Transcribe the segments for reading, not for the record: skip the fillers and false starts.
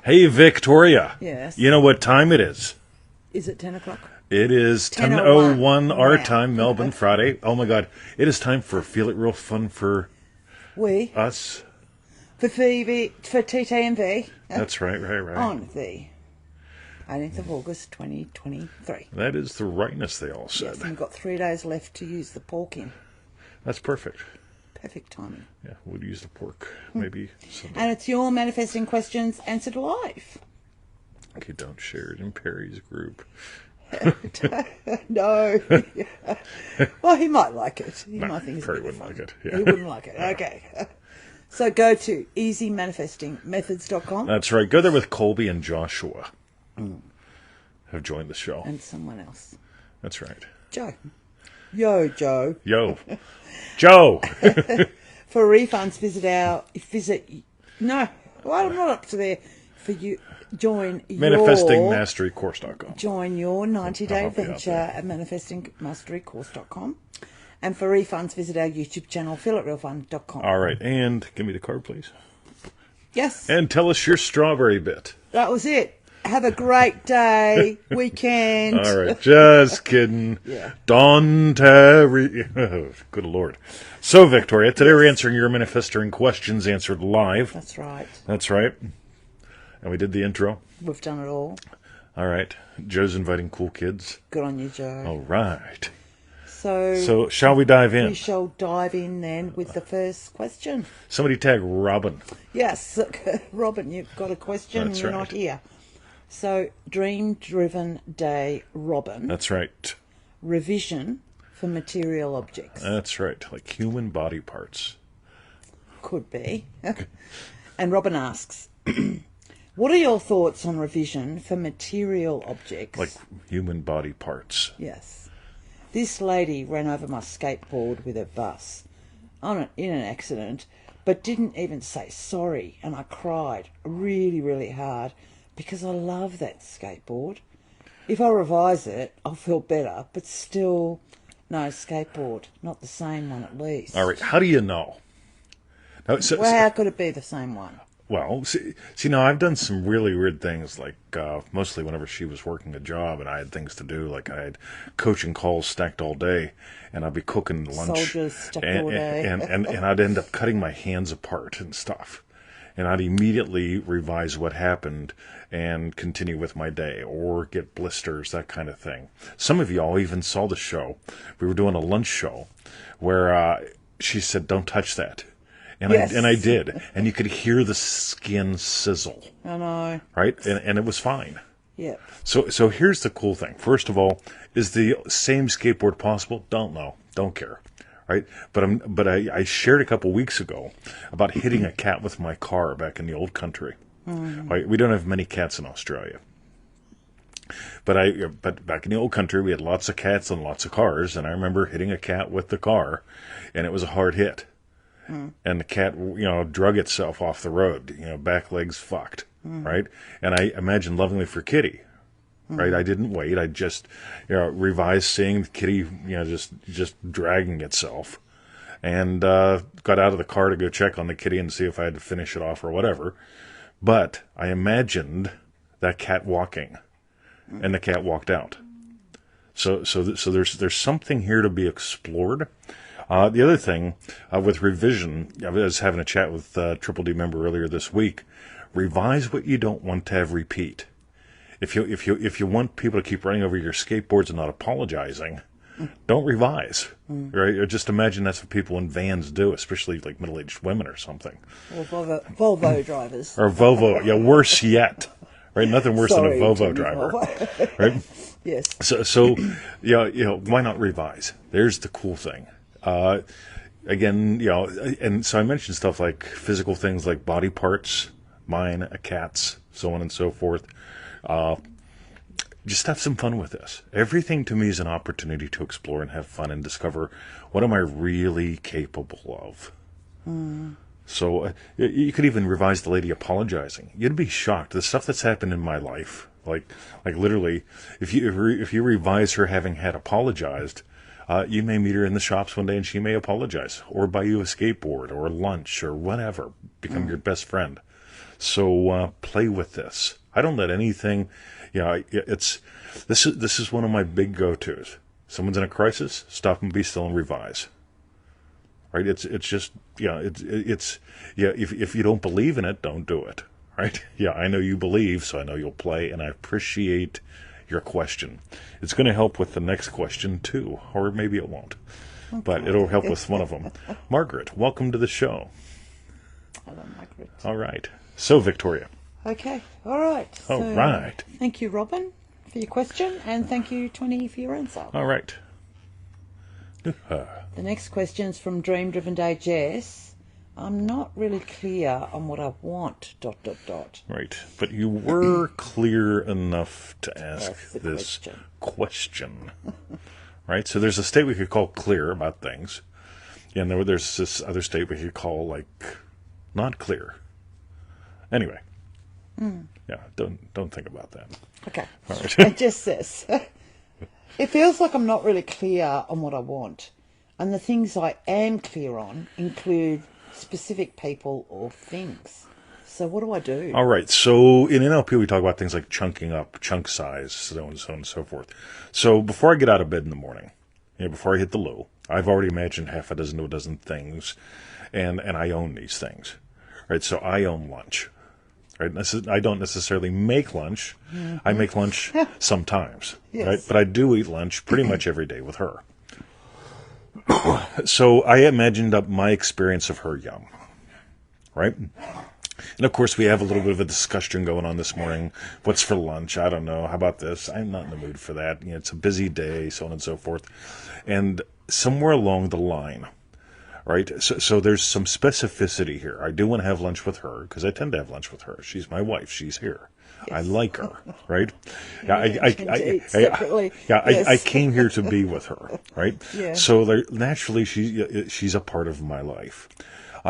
Hey, Victoria. Yes. You know what time it is? Is it 10 o'clock? It is 10:01 10:01 our Wow. time, Melbourne, Friday. Oh, my God. It is time for Feel It Real Fun for us. For TTMV. That's right. On the 18th of August 2023. That is the rightness, they all said. Yes, and we've got 3 days left to use the pork in. That's perfect. Perfect timing. Yeah, we'll use the pork maybe someday. And it's your manifesting questions answered live. Okay, don't share it in Perry's group. No. Well, he might like it. He might think it's Perry a bit wouldn't fun. like it. Yeah. He wouldn't like it. Okay. So go to easymanifestingmethods.com. That's right. Go there with Colby and Joshua. Have joined the show. And someone else. That's right. Joe. Yo, Joe. Yo. Joe! For refunds, I'm not up to there. For you, join ManifestingMasteryCourse.com. Join your 90-day I'll help you out adventure there. at ManifestingMasteryCourse.com. And for refunds, visit our YouTube channel, feelitrealfun.com. All right, and give me the card, please. Yes, And tell us your strawberry bit. that was it. Have a great day, weekend. All right, just kidding. Yeah. Don Terry. Oh, good Lord. So, Victoria, today we're answering your manifesting questions answered live. That's right. That's right. And we did the intro. We've done it all. All right. Joe's inviting cool kids. Good on you, Joe. All right. So shall we dive in? we shall dive in then with the first question. Somebody tag Robin. Yes, Robin, you've got a question. That's You're right. not here. So, Dream-Driven Day, Robin. That's right. Revision for material objects. That's right. Like human body parts. Could be. And Robin asks, what are your thoughts on revision for material objects? Like human body parts. Yes. This lady ran over my skateboard with her bus in an accident, but didn't even say sorry, and I cried really, really hard because I love that skateboard. If I revise it, I'll feel better, but still, no, skateboard, not the same one at least. All right. How do you know? Now, Well, how could it be the same one? Well, see, now I've done some really weird things, like mostly whenever she was working a job and I had things to do, like I had coaching calls stacked all day, and I'd be cooking lunch, Soldiers stuck and, all day. and I'd end up cutting my hands apart and stuff, and I'd immediately revise what happened and continue with my day, or get blisters, that kind of thing. Some of y'all even saw the show. We were doing a lunch show where she said, "Don't touch that." And Yes. I did. And you could hear the skin sizzle. I know. Right? And it was fine. Yep. So here's the cool thing. First of all, is the same skateboard possible? Don't know. Don't care. Right? But I shared a couple weeks ago about hitting a cat with my car back in the old country. Right? We don't have many cats in Australia. But back in the old country, we had lots of cats and lots of cars. And I remember hitting a cat with the car, and it was a hard hit. And the cat, drug itself off the road, back legs fucked, right? And I imagined lovingly for Kitty, right? I didn't wait. I just, revised seeing the kitty, just dragging itself, and got out of the car to go check on the kitty and see if I had to finish it off or whatever. But I imagined that cat walking, and the cat walked out. So there's something here to be explored. The other thing, with revision, I was having a chat with Triple D member earlier this week. Revise what you don't want to have repeat. If you want people to keep running over your skateboards and not apologizing, don't revise. Right? Or just imagine that's what people in vans do, especially like middle-aged women or something. Or Volvo drivers. Or Volvo, worse yet. Right? Nothing worse Sorry, than a Volvo Jimmy driver. Volvo. Right? Yes. So why not revise? There's the cool thing. Again, and so I mentioned stuff like physical things like body parts, mine, a cat's, so on and so forth. Just have some fun with this. Everything to me is an opportunity to explore and have fun and discover what am I really capable of. So you could even revise the lady apologizing. You'd be shocked. The stuff that's happened in my life, like literally, if you revise her having had apologized, you may meet her in the shops one day and she may apologize, or buy you a skateboard or lunch or whatever, become your best friend. So play with this. I don't let anything, this is one of my big go-tos. Someone's in a crisis, stop and be still and revise. Right? It's just, if you don't believe in it, don't do it. Right? Yeah, I know you believe, so I know you'll play, and I appreciate your question. It's going to help with the next question, too, or maybe it won't. Okay. But it'll help with one of them. Margaret, welcome to the show. Hello, Margaret. All right. So, Victoria. Okay. All right. All right. Thank you, Robin, for your question, and thank you, 20, for your answer. All right. The next question is from DDD Jess. I'm not really clear on what I want, ... Right. But you were clear enough to ask this question. Right? So there's a state we could call clear about things. And there's this other state we could call, like, not clear. Anyway. Yeah, don't think about that. Okay. All right. It just says, it feels like I'm not really clear on what I want. And the things I am clear on include specific people or things. So what do I do? All right. So in NLP, we talk about things like chunking up, chunk size, so on and so forth. So before I get out of bed in the morning, before I hit the loo, I've already imagined half a dozen to a dozen things, and I own these things. Right. So I own lunch. Right. I don't necessarily make lunch. Mm-hmm. I make lunch sometimes. Yes. Right. But I do eat lunch pretty much every day with her. So I imagined up my experience of her yum. Right. And of course, we have a little bit of a discussion going on this morning. What's for lunch? I don't know. How about this? I'm not in the mood for that. It's a busy day, so on and so forth. And somewhere along the line, right? So there's some specificity here. I do want to have lunch with her because I tend to have lunch with her. She's my wife. She's here. Yes. I like her, right? I came here to be with her, right? Yeah. So naturally, she's a part of my life.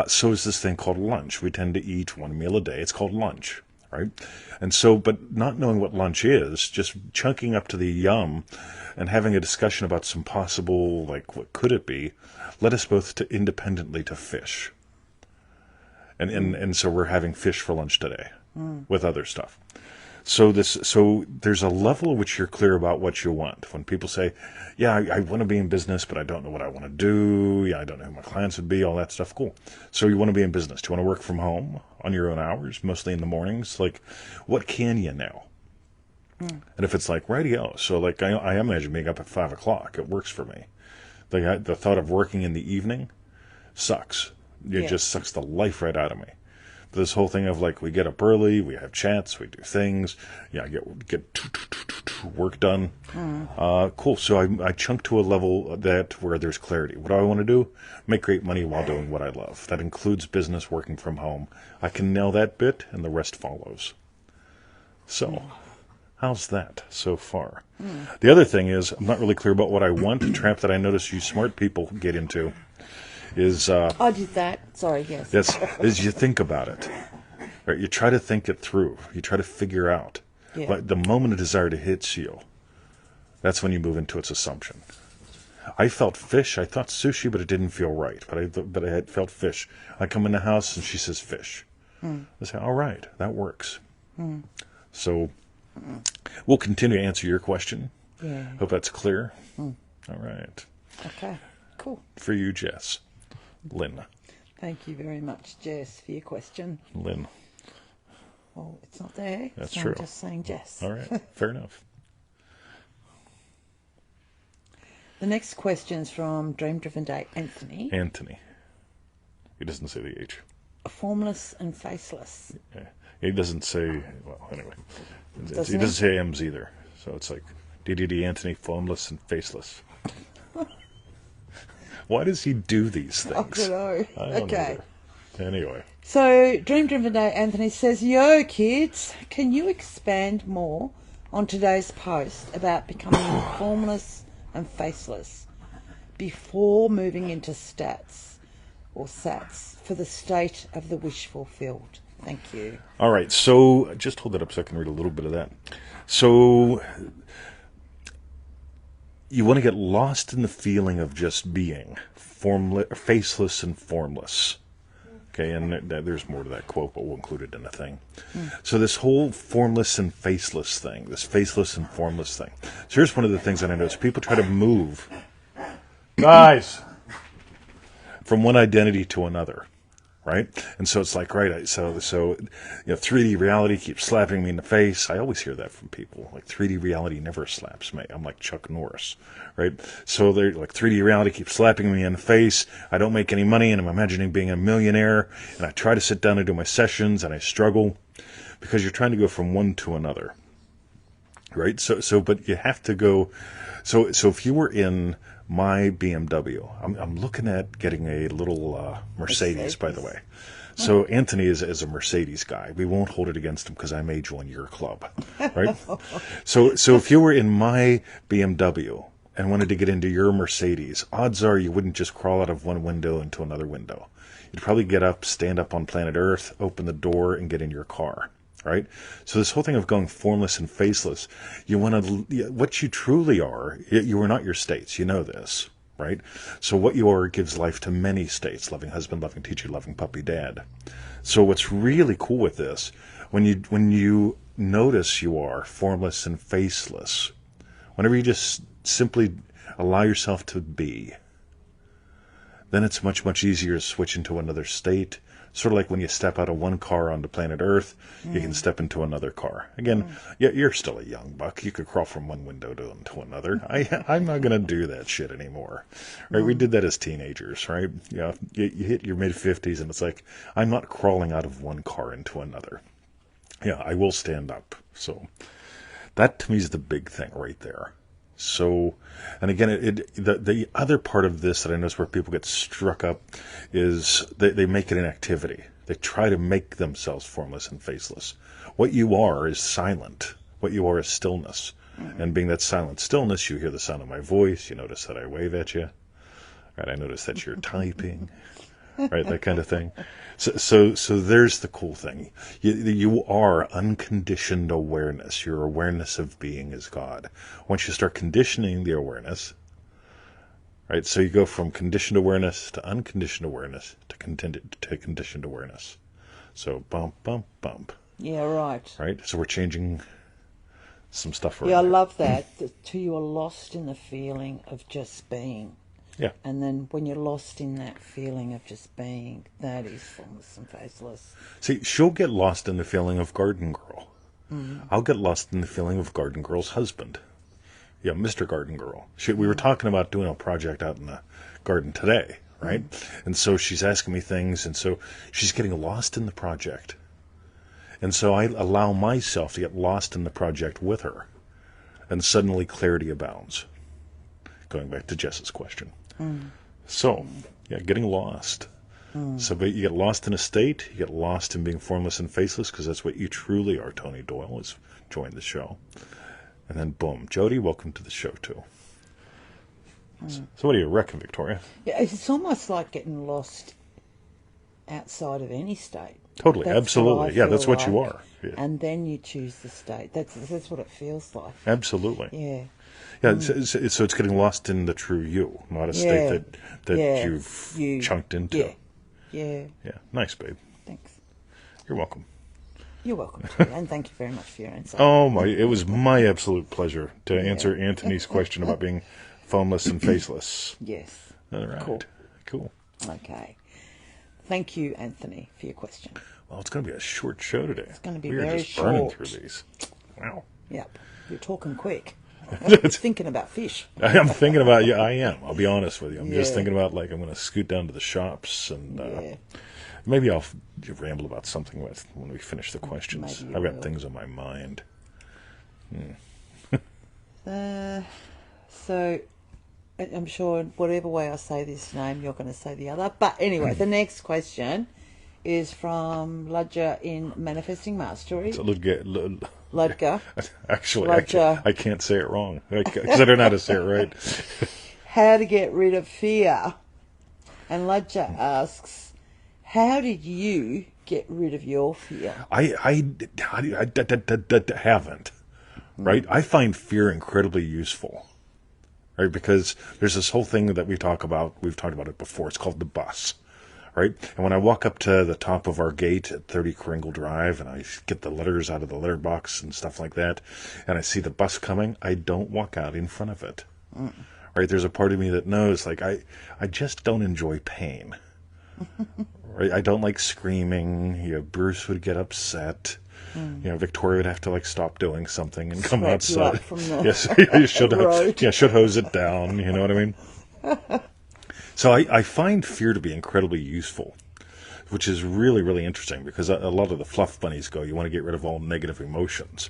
So is this thing called lunch. We tend to eat one meal a day. It's called lunch, right? And so, but not knowing what lunch is, just chunking up to the yum and having a discussion about some possible, like, what could it be, led us both to independently to fish. And so we're having fish for lunch today with other stuff. So there's a level at which you're clear about what you want. When people say, yeah, I want to be in business, but I don't know what I want to do. Yeah, I don't know who my clients would be, all that stuff. Cool. So you want to be in business. Do you want to work from home on your own hours, mostly in the mornings? Like, what can you now? And if it's like, radio, so like I imagine being up at 5 o'clock. It works for me. The thought of working in the evening sucks. It just sucks the life right out of me. This whole thing of like we get up early, we have chats, we do things, get work done. Cool. So I chunk to a level where there's clarity. What do I want to do? Make great money while doing what I love. That includes business, working from home. I can nail that bit, and the rest follows. So, how's that so far? The other thing is I'm not really clear about what I want. A trap that I notice you smart people get into is I did that. Sorry, yes. Is you think about it. Right? You try to think it through. You try to figure out. Yeah. But the moment a desire to hits you, that's when you move into its assumption. I felt fish. I thought sushi, but it didn't feel right. But I had felt fish. I come in the house and she says fish. I say, all right, that works. So we'll continue to answer your question. Yeah. Hope that's clear. All right. Okay, cool. For you, Jess. Lynn. Thank you very much, Jess, for your question. Lynn. Well, it's not there. That's so true. I'm just saying Jess. All right, fair enough. The next question's from Dream Driven Day, Anthony. Anthony. He doesn't say the H. Formless and Faceless. Yeah. He doesn't say, well, anyway. He doesn't say M's either. So it's like DDD Anthony, Formless and Faceless. Why does he do these things? I don't know. I don't know either. Anyway. So, Dream Driven Day Anthony says, yo, kids, can you expand more on today's post about becoming formless and faceless before moving into stats or sats for the state of the wish fulfilled? Thank you. All right. So, just hold that up so I can read a little bit of that. So, you want to get lost in the feeling of just being faceless and formless. Okay, and there's more to that quote, but we'll include it in the thing. So this whole formless and faceless thing, this faceless and formless thing. So here's one of the things that I notice. People try to move, guys, from one identity to another, right? And so it's like, right, so 3D reality keeps slapping me in the face. I always hear that from people. Like, 3D reality never slaps me. I'm like Chuck Norris, right? So they're like, 3D reality keeps slapping me in the face. I don't make any money, and I'm imagining being a millionaire. And I try to sit down and do my sessions, and I struggle because you're trying to go from one to another, right? But you have to go. So if you were in my BMW, I'm looking at getting a little Mercedes, by the way. So Anthony is a Mercedes guy. We won't hold it against him because I made join your club, right? So if you were in my BMW and wanted to get into your Mercedes, odds are you wouldn't just crawl out of one window into another window. You'd probably get up, stand up on planet Earth, open the door, and get in your car. Right? So this whole thing of going formless and faceless, you want to, what you truly are, you are not your states. You know this, right? So what you are gives life to many states: loving husband, loving teacher, loving puppy dad. So what's really cool with this, when you notice you are formless and faceless, whenever you just simply allow yourself to be, then it's much, much easier to switch into another state. Sort of like when you step out of one car onto planet Earth, you can step into another car. Again, you're still a young buck. You could crawl from one window to another. I'm not going to do that shit anymore. Right? We did that as teenagers, right? You hit your mid-50s, and it's like, I'm not crawling out of one car into another. Yeah, I will stand up. So that, to me, is the big thing right there. So, and again, the other part of this that I notice where people get struck up is they make it an activity. They try to make themselves formless and faceless. What you are is silent. What you are is stillness. And being that silent stillness, you hear the sound of my voice. You notice that I wave at you. Right? I notice that you're typing. Right? That kind of thing. So there's the cool thing. You are unconditioned awareness. Your awareness of being is God. Once you start conditioning the awareness, right? So you go from conditioned awareness to unconditioned awareness to conditioned awareness. So bump, bump, bump. Yeah, right. Right? So we're changing some stuff around. Yeah, I love that. Till you are lost in the feeling of just being. Yeah. And then when you're lost in that feeling of just being, that is formless and faceless. See, she'll get lost in the feeling of Garden Girl. I'll get lost in the feeling of Garden Girl's husband. Yeah, Mr. Garden Girl. We were talking about doing a project out in the garden today, right? And so she's asking me things, and so she's getting lost in the project. And so I allow myself to get lost in the project with her. And suddenly clarity abounds. Going back to Jess's question. So, yeah, getting lost. So, but you get lost in a state, you get lost in being formless and faceless, because that's what you truly are. Tony Doyle has joined the show. And then, boom. Jody, welcome to the show, too. So what do you reckon, Victoria? Yeah, it's almost like getting lost outside of any state. Totally, That's absolutely. Yeah, that's what you like. are. Yeah. And then you choose the state. That's what it feels like. Absolutely. Yeah. Yeah, so it's getting lost in the true you, not a state that you've chunked into. Yeah. Yeah. Yeah. Nice, babe. Thanks. You're welcome. You're welcome, too, and thank you very much for your answer. Oh my! It was my absolute pleasure to answer Anthony's question about being formless and faceless. Yes. All right. Cool. Okay. Thank you, Anthony, for your question. Well, it's going to be a short show today. It's going to be we very are just burning short. through these. Wow. Yep. You're talking quick. I'm thinking about fish. I'm thinking about I am. I'll be honest with you. I'm just thinking about I'm going to scoot down to the shops and maybe I'll ramble about something when we finish the questions. I've got things on my mind. So I'm sure whatever way I say this name, you're going to say the other. But anyway, the next question is from Ludger in Manifesting Mastery. It's Ludger. Actually, Ludger. I can't say it wrong because I don't know how to say it right. How to get rid of fear. And Ludger asks, how did you get rid of your fear? I haven't. Right? I find fear incredibly useful. Right? Because there's this whole thing that we've talked about it before. It's called the bus. right? And when I walk up to the top of our gate at 30 Kringle Drive and I get the letters out of the letterbox and stuff like that, and I see the bus coming, I don't walk out in front of it. Right? There's a part of me that knows, like, I just don't enjoy pain. Right? I don't like screaming. Bruce would get upset. Victoria would have to, like, stop doing something and come outside. From the yes, road. should hose it down. You know what I mean? So I find fear to be incredibly useful, which is really, really interesting, because a lot of the fluff bunnies go, you want to get rid of all negative emotions.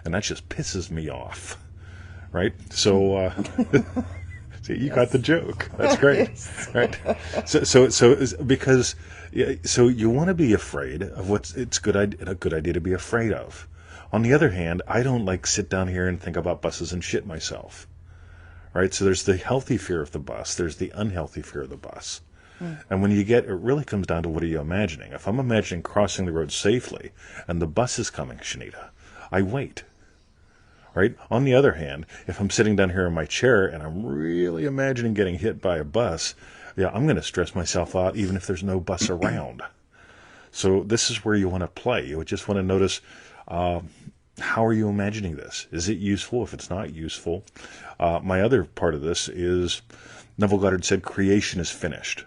And that just pisses me off. Right? So, see, you got the joke. That's great. Yes. Right? So you want to be afraid of a good idea to be afraid of. On the other hand, I don't like sit down here and think about buses and shit myself. Right? So there's the healthy fear of the bus. There's the unhealthy fear of the bus. And when it really comes down to what are you imagining. If I'm imagining crossing the road safely and the bus is coming, Shanita, I wait. Right? On the other hand, if I'm sitting down here in my chair and I'm really imagining getting hit by a bus, I'm going to stress myself out even if there's no bus around. So this is where you want to play. You just want to notice, how are you imagining this? Is it useful? If it's not useful, my other part of this is Neville Goddard said creation is finished.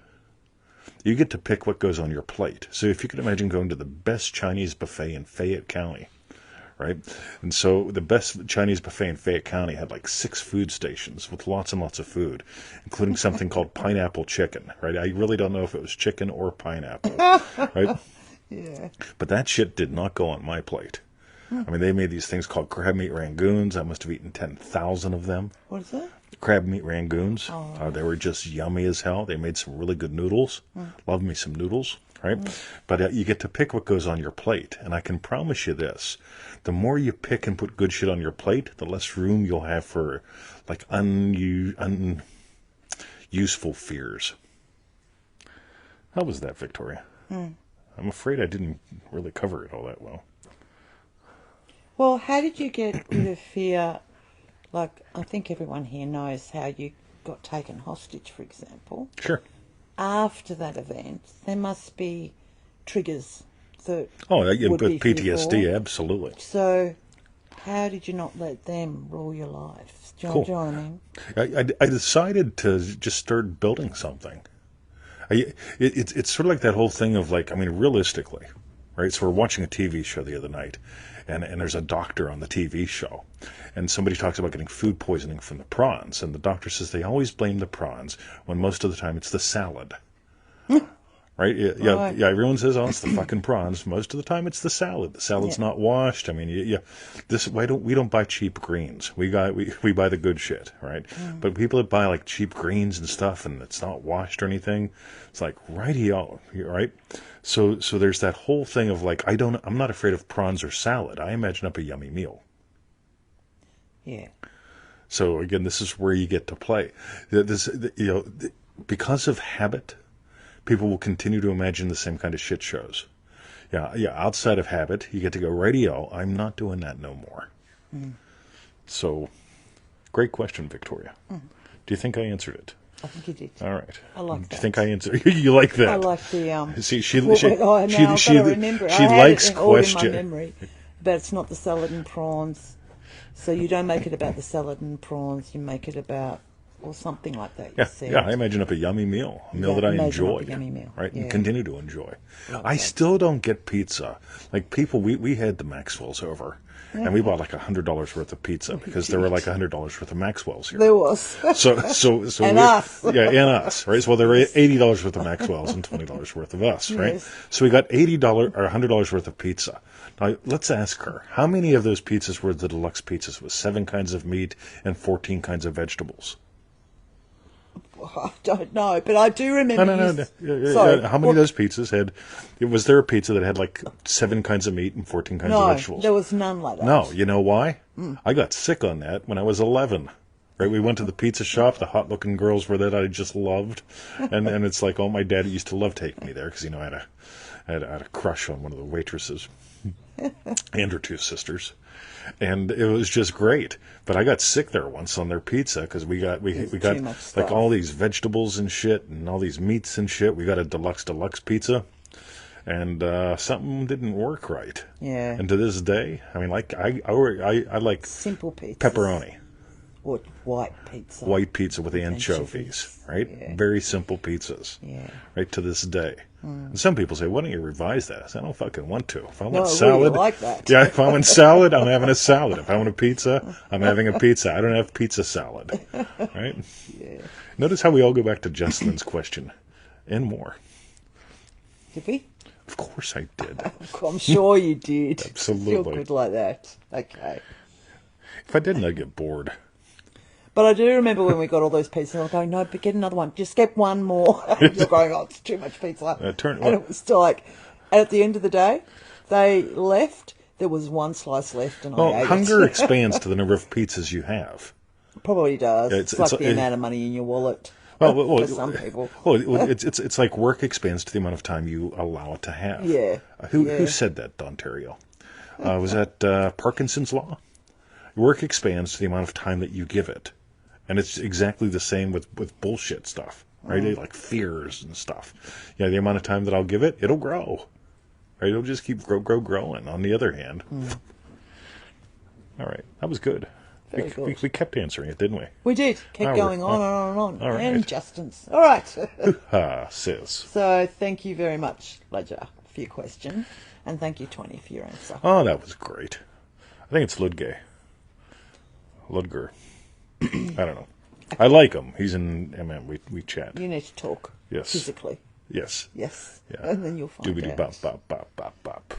You get to pick what goes on your plate. So if you could imagine going to the best Chinese buffet in Fayette County, right? And so the best Chinese buffet in Fayette County had like 6 food stations with lots and lots of food, including something called pineapple chicken, right? I really don't know if it was chicken or pineapple, right? Yeah. But that shit did not go on my plate. I mean, they made these things called crab meat rangoons. I must have eaten 10,000 of them. What is that? Crab meat rangoons. Oh. They were just yummy as hell. They made some really good noodles. Love me some noodles, right? But you get to pick what goes on your plate. And I can promise you this. The more you pick and put good shit on your plate, the less room you'll have for, like, unuseful fears. How was that, Victoria? I'm afraid I didn't really cover it all that well. Well, how did you get rid of fear? Like, I think everyone here knows how you got taken hostage, for example. Sure. After that event, there must be triggers that with would be PTSD, fearful. absolutely. So, how did you not let them rule your life? Do you know what I mean? I decided to just start building something. It's sort of like that whole thing of, like, I mean, realistically, right? So we're watching a TV show the other night, and there's a doctor on the TV show, and somebody talks about getting food poisoning from the prawns, and the doctor says they always blame the prawns when most of the time it's the salad. Right? Yeah. Everyone says, "Oh, it's the fucking prawns." Most of the time, it's the salad. The salad's not washed. I mean, we don't buy cheap greens. We buy the good shit, right? But people that buy like cheap greens and stuff, and it's not washed or anything, it's like rightio, right? So there's that whole thing of, like, I'm not afraid of prawns or salad. I imagine up a yummy meal. Yeah. So again, this is where you get to play. Because of habit, people will continue to imagine the same kind of shit shows. Yeah. Outside of habit, you get to go, radio, I'm not doing that no more. So, great question, Victoria. Do you think I answered it? I think you did. All right. I like that. Do that. you think I answered? You like that? I like the See, she I've got to remember it. She I had likes it all in my question. memory, but it's not the salad and prawns. So you don't make it about the salad and prawns. You make it about, or something like that. I imagine up a yummy meal, a meal that I enjoy, a yummy meal. right, Yeah. and continue to enjoy. I still don't get pizza. Like, people, we had the Maxwells over, and we bought like $100 worth of pizza because there were like $100 worth of Maxwells here. There was. So And us. Yeah, and us, right? So, well, there were $80 worth of Maxwells and $20 worth of us, right? Yes. So we got $80 or $100 worth of pizza. Now, let's ask her, how many of those pizzas were the deluxe pizzas with 7 kinds of meat and 14 kinds of vegetables? I don't know, but I do remember. No. Sorry. How many of those pizzas had? Was there a pizza that had like 7 kinds of meat and 14 kinds of vegetables? There was none like that. No, you know why? I got sick on that when I was 11. Right, we went to the pizza shop. The hot-looking girls were that I just loved, and it's like, oh, my dad used to love taking me there because I had a crush on one of the waitresses. and her two sisters. And it was just great. But I got sick there once on their pizza because we got too much stuff. like all these vegetables and shit and all these meats and shit. We got a deluxe pizza, and something didn't work right. Yeah. And to this day, I mean, like I like simple pizza, pepperoni, or white pizza, with the anchovies, right? Yeah. Very simple pizzas. Yeah. Right to this day. And some people say, why don't you revise that? I say, I don't fucking want to. If I want I salad, really like that. yeah, if I want salad, I'm having a salad. If I want a pizza, I'm having a pizza. I don't have pizza salad. Right? Yeah. Notice how we all go back to Jocelyn's question and more. Did we? Of course I did. I'm sure you did. Absolutely. Feel good like that. Okay. If I didn't, I'd get bored. But I do remember when we got all those pizzas, I was going, no, but get another one. Just get one more. You're going, oh, it's too much pizza. And it was still like, and at the end of the day, they left. There was one slice left, and I ate hunger it. expands to the number of pizzas you have. Probably does. Yeah, it's like the amount of money in your wallet. Well, for some people. Well, it's like work expands to the amount of time you allow it to have. Yeah. Who said that, Ontario? Was that Parkinson's law? Work expands to the amount of time that you give it. And it's exactly the same with bullshit stuff, right? Like fears and stuff. Yeah, the amount of time that I'll give it, it'll grow. Right? It'll just keep growing. On the other hand. All right. That was good. Very good. We kept answering it, didn't we? We did. Kept going on and on and on. All right. And Justin's. All right. Sis. So thank you very much, Ledger, for your question. And thank you, 20, for your answer. Oh, that was great. I think it's Ludger. I don't know. I like him. He's in MM. We chat. You need to talk. Yes. Physically. Yes. Yes. Yeah. And then you'll find Doobity out. bop bop bop bop bop.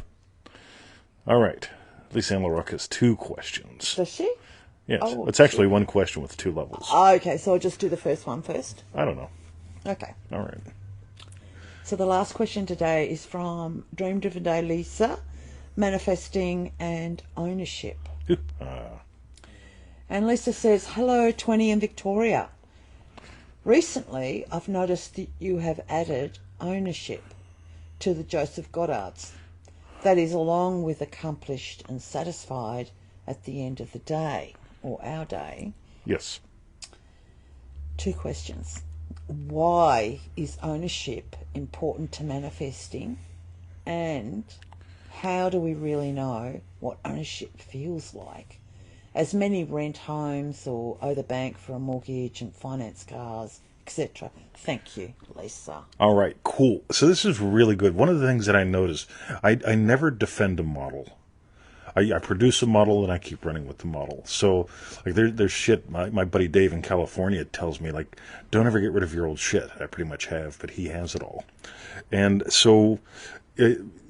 All right. Lisa Ann LaRocque has 2 questions. Does she? Yes. Oh, it's actually one question with 2 levels. Okay, so I'll just do the first one first. I don't know. Okay. All right. So the last question today is from Dream Driven Day Lisa, manifesting and ownership. And Lisa says, hello, 20 and Victoria. Recently, I've noticed that you have added ownership to the Joseph Goddards. That is, along with accomplished and satisfied at the end of the day, or our day. Yes. 2 questions. Why is ownership important to manifesting? And how do we really know what ownership feels like? As many rent homes or owe the bank for a mortgage and finance cars, etc. Thank you, Lisa. All right, cool. So this is really good. One of the things that I notice, I never defend a model. I produce a model and I keep running with the model. So, like, there's shit. My buddy Dave in California tells me, like, don't ever get rid of your old shit. I pretty much have, but he has it all. And so,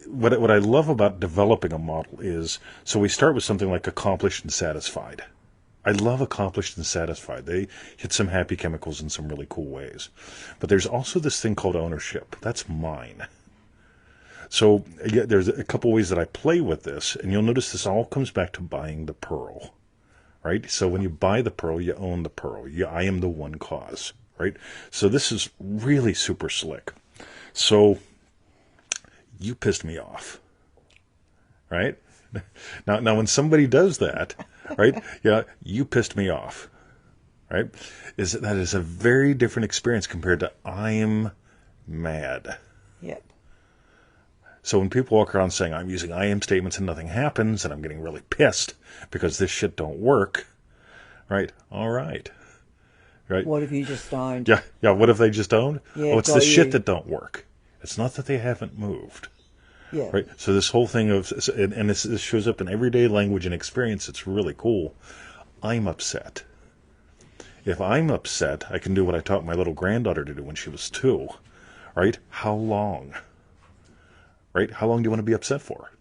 what I love about developing a model is, so we start with something like accomplished and satisfied. I love accomplished and satisfied. They hit some happy chemicals in some really cool ways. But there's also this thing called ownership. That's mine. So yeah, there's a couple ways that I play with this, and you'll notice this all comes back to buying the pearl, right? So when you buy the pearl, you own the pearl. I am the one cause, right? So this is really super slick. So you pissed me off, right? Now when somebody does that, right? Yeah, you pissed me off, right? That is a very different experience compared to I'm mad. Yep. So when people walk around saying I'm using I am statements and nothing happens and I'm getting really pissed because this shit don't work, right? All right. Right? What if you just owned? Yeah. What if they just owned? Yeah, oh, it's the shit that don't work. It's not that they haven't moved. Yeah. Right. So this whole thing of, and this shows up in everyday language and experience. It's really cool. I'm upset. If I'm upset, I can do what I taught my little granddaughter to do when she was 2. Right? How long? Right? How long do you want to be upset for?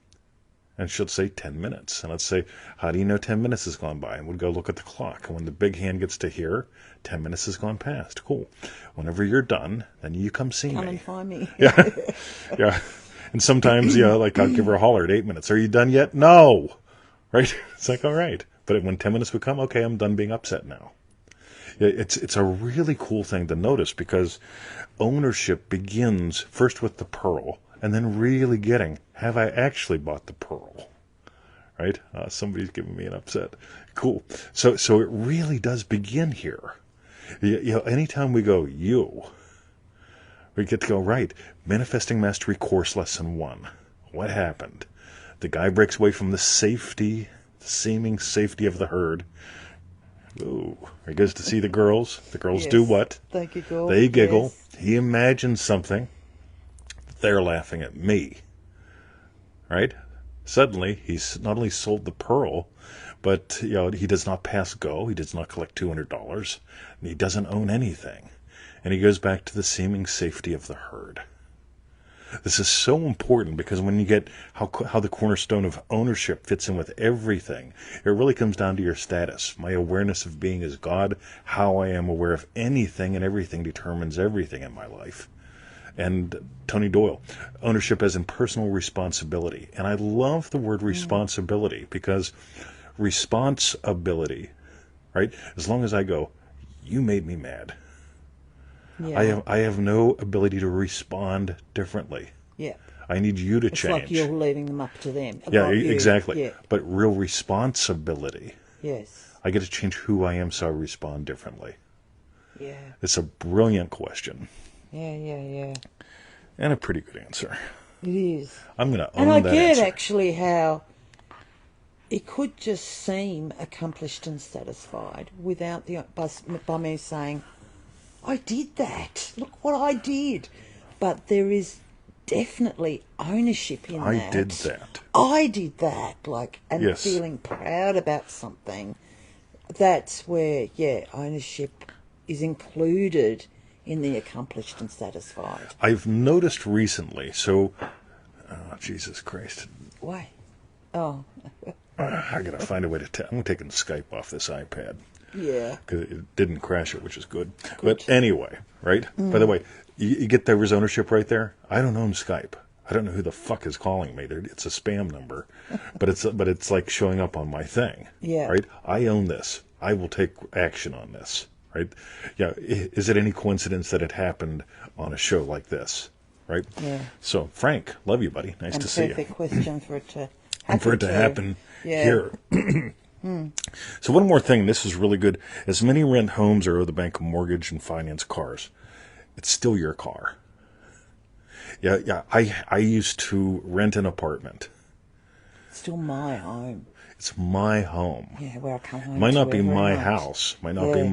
And she'll say 10 minutes. And let's say, how do you know 10 minutes has gone by? And we'll go look at the clock. And when the big hand gets to here, 10 minutes has gone past. Cool. Whenever you're done, then you come see me. Come and find me. Yeah. Yeah. And sometimes, like I'll give her a holler at 8 minutes. Are you done yet? No. Right? It's like, all right. But when 10 minutes would come, okay, I'm done being upset now. It's a really cool thing to notice because ownership begins first with the pearl. and then really getting, have I actually bought the pearl? Right? Somebody's giving me an upset. Cool. So it really does begin here. Anytime we go, we get to go, right, Manifesting Mastery Course Lesson 1. What happened? The guy breaks away from the seeming safety of the herd. Ooh, he goes to see the girls. The girls do what? They giggle. They giggle. Yes. He imagines something. They're laughing at me. Right? Suddenly, he's not only sold the pearl, but he does not pass go. He does not collect $200. And he doesn't own anything. And he goes back to the seeming safety of the herd. This is so important because when you get how the cornerstone of ownership fits in with everything, it really comes down to your status. My awareness of being as God, how I am aware of anything and everything determines everything in my life. And Tony Doyle, ownership as in personal responsibility. And I love the word responsibility because responsibility, right? As long as I go, you made me mad. Yeah. I have no ability to respond differently. Yeah. I need you to It's change. like you're leaving them up to them. Yeah, About you. exactly. Yeah. But real responsibility. Yes. I get to change who I am so I respond differently. Yeah. It's a brilliant question. Yeah. And a pretty good answer. It is. I'm going to own And I that get answer. actually how it could just seem accomplished and satisfied without by me saying, I did that. Look what I did. But there is definitely ownership in that. I did that. I did that. And Yes. feeling proud about something. That's where, ownership is included in the accomplished and satisfied. I've noticed recently, Jesus Christ. Why? Oh. I got to find a way to I'm taking Skype off this iPad. Yeah. Because it didn't crash it, which is good. But anyway, right? By the way, you get there was ownership right there. I don't own Skype. I don't know who the fuck is calling me. It's a spam number, but it's like showing up on my thing. Yeah. Right. I own this. I will take action on this. Right. Yeah. Is it any coincidence that it happened on a show like this? Right. Yeah. So Frank, love you, buddy. Nice to see you. Perfect question for it to happen. And for it to happen Yeah. here. So one more thing, this is really good. As many rent homes or owe the bank a mortgage and finance cars, it's still your car. Yeah. I used to rent an apartment. Still my home. It's my home. Yeah, where I come home. Might to not be every my night. house. Might not be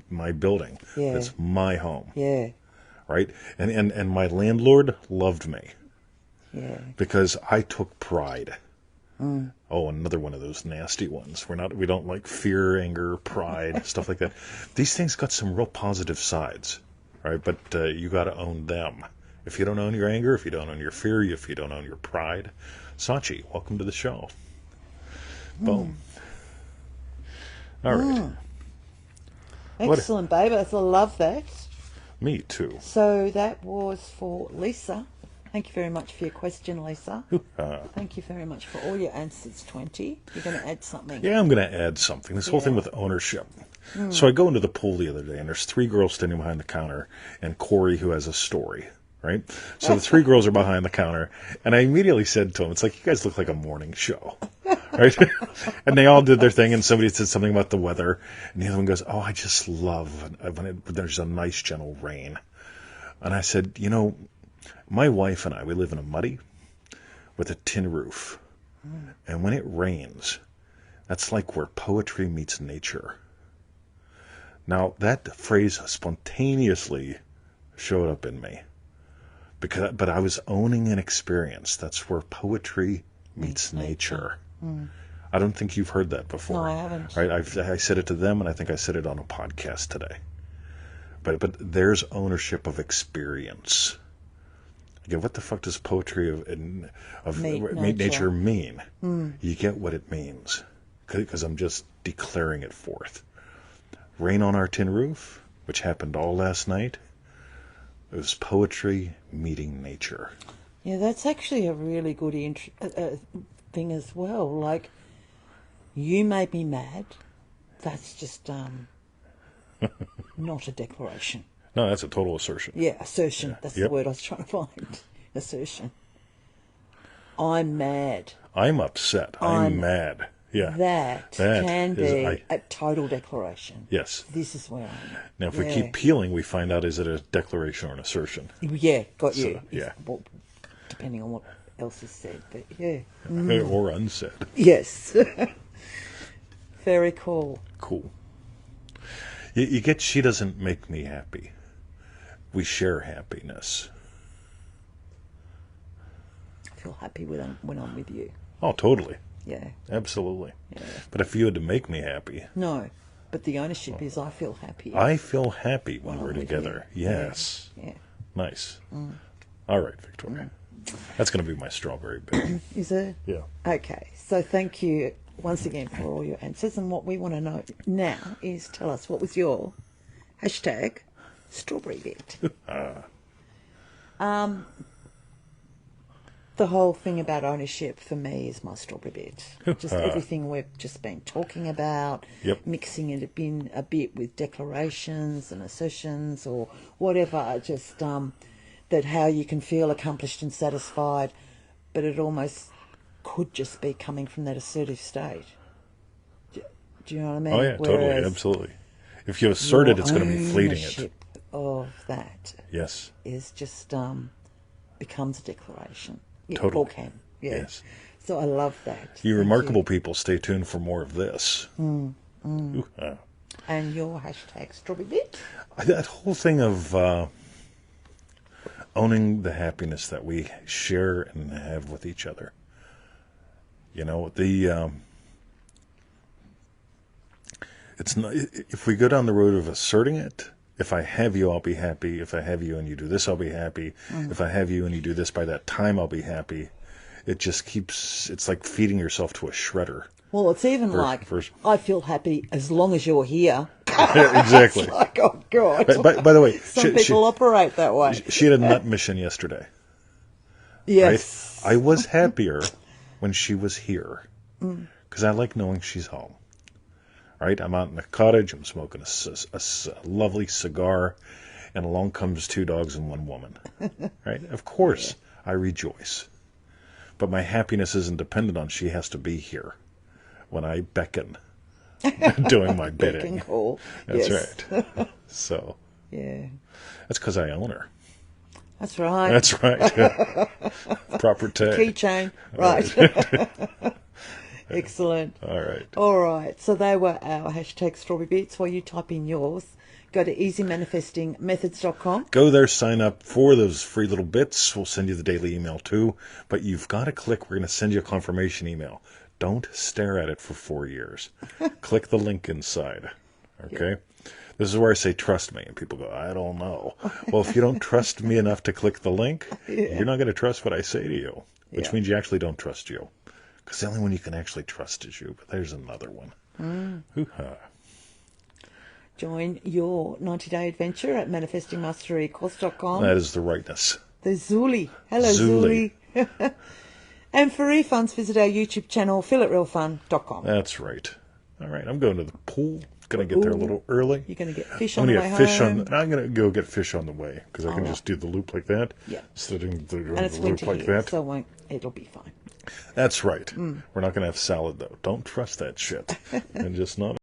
my building. Yeah. It's my home. Yeah. Right? And my landlord loved me Yeah. because I took pride. Oh, another one of those nasty ones. We don't like fear, anger, pride, stuff like that. These things got some real positive sides, right? But you got to own them. If you don't own your anger, if you don't own your fear, if you don't own your pride, Sachi, welcome to the show. Boom. All right. Excellent, babe. I love that. Me too. So that was for Lisa. Thank you very much for your question, Lisa. Thank you very much for all your answers, 20. You're going to add something. Yeah, I'm going to add something. This whole thing with ownership. So I go into the pool the other day, and there's 3 girls standing behind the counter, and Corey, who has a story, right? So the 3 girls are behind the counter, and I immediately said to them, it's like, you guys look like a morning show, right? And they all did their thing, and somebody said something about the weather, and the other one goes, oh, I just love when there's a nice, gentle rain. And I said, my wife and I, we live in a muddy with a tin roof. And when it rains, that's like where poetry meets nature. Now, that phrase spontaneously showed up in me. But I was owning an experience. That's where poetry meets nature. I don't think you've heard that before. No, I haven't. Right? I said it to them, and I think I said it on a podcast today. But there's ownership of experience. Again, what the fuck does poetry of nature mean? You get what it means. Because I'm just declaring it forth. Rain on our tin roof, which happened all last night. It was poetry meeting nature. Yeah, that's actually a really good thing as well. Like, you made me mad. That's just not a declaration. No, that's a total assertion. Yeah, assertion. Yeah. That's Yep. the word I was trying to find. Assertion. I'm mad. I'm upset. I'm mad. Yeah. That can be a total declaration. Yes. This is where I'm at. Now, if we keep peeling, we find out, is it a declaration or an assertion? Yeah, got you. Yeah. Well, depending on what else is said, but yeah. Or unsaid. Yes. Very cool. Cool. You get, she doesn't make me happy. We share happiness. I feel happy when I'm with you. Oh, totally. Yeah. Absolutely. Yeah. But if you had to make me happy... No, but the ownership is I feel happy. I feel happy when we're together. Yes. Yeah. Nice. All right, Victoria. That's going to be my strawberry bit. Is it? Yeah. Okay. So thank you once again for all your answers. And what we want to know now is tell us, what was your hashtag strawberry bit? The whole thing about ownership for me is my strawberry bit. Just everything we've just been talking about, mixing it in a bit with declarations and assertions or whatever, just that how you can feel accomplished and satisfied, but it almost could just be coming from that assertive state. Do you know what I mean? Oh, yeah, totally, absolutely. If you assert it, it's going to be fleeting it. Ownership of that is just becomes a declaration. Yeah, Totally. or can. Yeah. Yes. So I love that. You remarkable people, stay tuned for more of this. And your hashtag strawberry bit? That whole thing of owning the happiness that we share and have with each other. You know, it's not, if we go down the road of asserting it, if I have you, I'll be happy. If I have you and you do this, I'll be happy. If I have you and you do this by that time, I'll be happy. It just keeps, it's like feeding yourself to a shredder. Well, it's even I feel happy as long as you're here. Exactly. It's like, oh, God. By the way, some people operate that way. She had a nut mission yesterday. Yes. Right? I was happier when she was here because I like knowing she's home. Right? I'm out in the cottage. I'm smoking a lovely cigar, and along comes 2 dogs and 1 woman. Right? Of course, I rejoice. But my happiness isn't dependent on she has to be here when I beckon, doing my bidding. Beckon call. That's right. So, that's because I own her. That's right. That's right. Proper tag. Keychain. Right. Excellent. All right. So they were our hashtag strawberry bits. While you type in yours, go to easymanifestingmethods.com. Go there, sign up for those free little bits. We'll send you the daily email too. But you've got to click. We're going to send you a confirmation email. Don't stare at it for 4 years. Click the link inside. Okay? This is where I say, trust me. And people go, I don't know. Well, if you don't trust me enough to click the link, you're not going to trust what I say to you, which means you actually don't trust you. Because the only one you can actually trust is you. But there's another one. Hoo-ha. Join your 90-day adventure at manifestingmasterycourse.com. That is the rightness. There's Zuli. Hello, Zuli. And for refunds, visit our YouTube channel, feelitrealfun.com. That's right. All right, I'm going to the pool. Going to get there a little early. You're going to get fish on the way home. I'm going to go get fish on the way because I can just do the loop like that. Yeah. Instead of doing and it's the loop like that. So it'll be fine. That's right. We're not going to have salad, though. Don't trust that shit. And just not